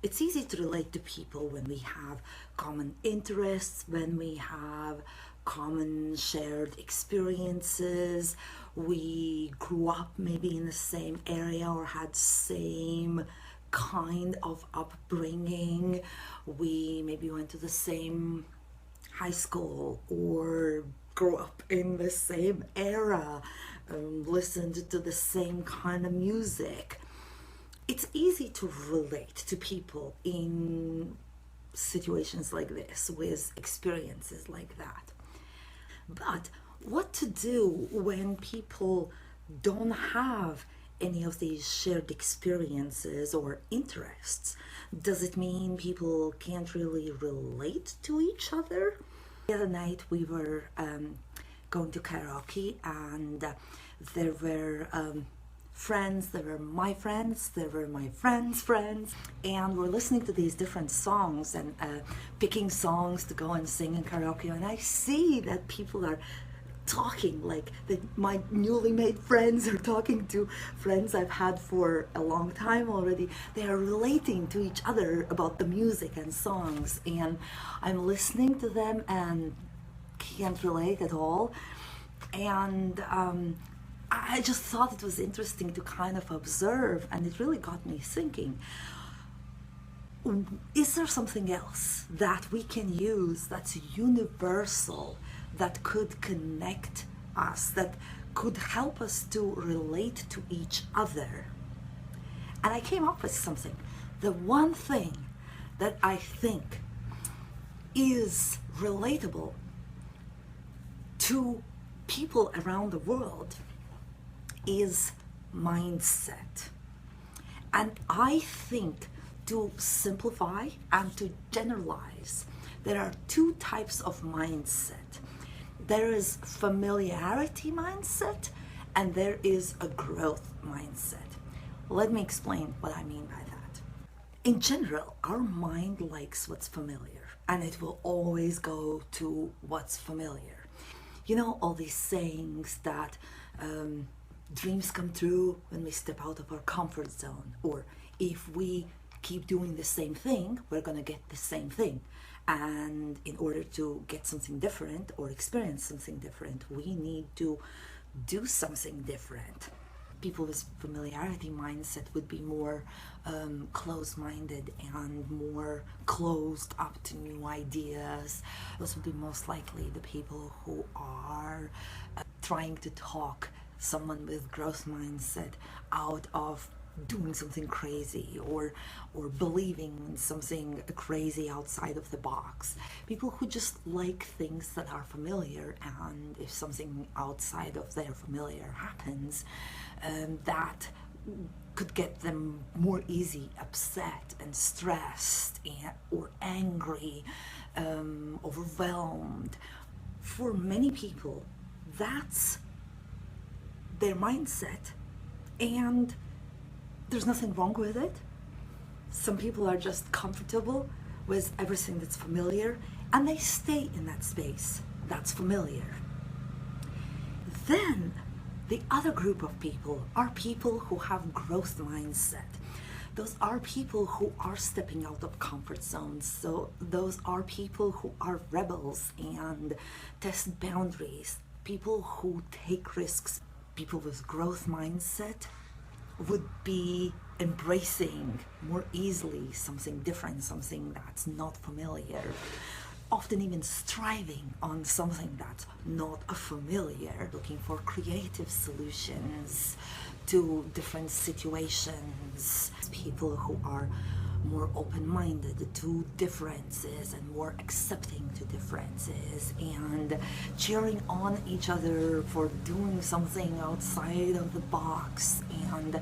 It's easy to relate to people when we have common interests, when we have common shared experiences, we grew up maybe in the same area or had same kind of upbringing, we maybe went to the same high school or grew up in the same era, listened to the same kind of music. It's easy to relate to people in situations like this, with experiences like that. But what to do when people don't have any of these shared experiences or interests? Does it mean people can't really relate to each other? The other night we were going to karaoke, and there were friends, there were my friends, there were my friends' friends, and we're listening to these different songs and picking songs to go and sing in karaoke, and I see that people are talking like my newly made friends are talking to friends I've had for a long time already. They are relating to each other about the music and songs, and I'm listening to them and can't relate at all. And I just thought it was interesting to kind of observe, and it really got me thinking, is there something else that we can use that's universal, that could connect us, that could help us to relate to each other? And I came up with something. The one thing that I think is relatable to people around the world is mindset. And I think, to simplify and to generalize, there are two types of mindset. There is familiarity mindset and there is a growth mindset. Let me explain what I mean by that. In general, our mind likes what's familiar, and it will always go to what's familiar. You know, all these sayings that dreams come true when we step out of our comfort zone, or if we keep doing the same thing, we're gonna get the same thing. And in order to get something different or experience something different, we need to do something different. People with familiarity mindset would be more closed-minded and more closed up to new ideas. Those would be most likely the people who are trying to talk someone with growth mindset out of doing something crazy or believing in something crazy outside of the box. People who just like things that are familiar, and if something outside of their familiar happens, that could get them more easy upset and stressed or angry, overwhelmed. For many people, that's their mindset, and there's nothing wrong with it. Some people are just comfortable with everything that's familiar, and they stay in that space that's familiar. Then the other group of people are people who have growth mindset. Those are people who are stepping out of comfort zones. So those are people who are rebels and test boundaries, people who take risks. People with growth mindset would be embracing more easily something different, something that's not familiar, often even striving on something that's not familiar, looking for creative solutions to different situations. People who are more open-minded to differences and more accepting to differences and cheering on each other for doing something outside of the box, and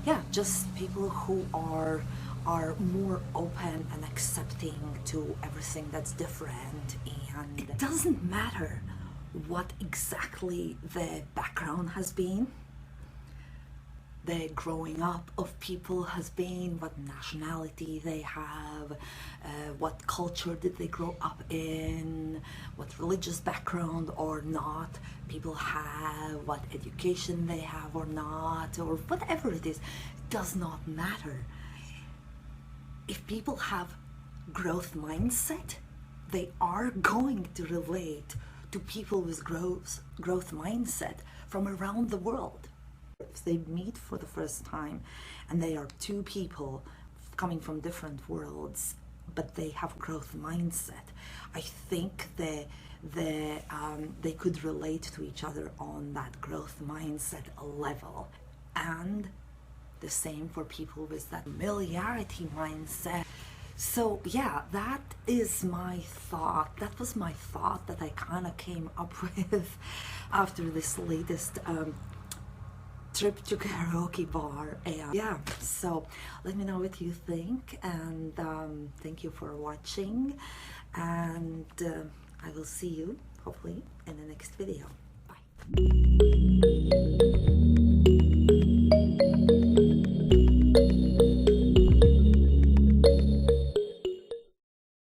yeah, just people who are more open and accepting to everything that's different. And it doesn't matter what exactly the background has been, the growing up of people has been, what nationality they have, what culture did they grow up in, what religious background or not people have, what education they have or not, or whatever it is, does not matter. if people have growth mindset, they are going to relate to people with growth mindset from around the world. If they meet for the first time and they are two people coming from different worlds, but they have growth mindset, I think they could relate to each other on that growth mindset level. And the same for people with that familiarity mindset. So yeah, that is my thought. That was my thought that I kind of came up with after this latest trip to karaoke bar. And yeah, so let me know what you think, and thank you for watching, and I will see you hopefully in the next video. Bye.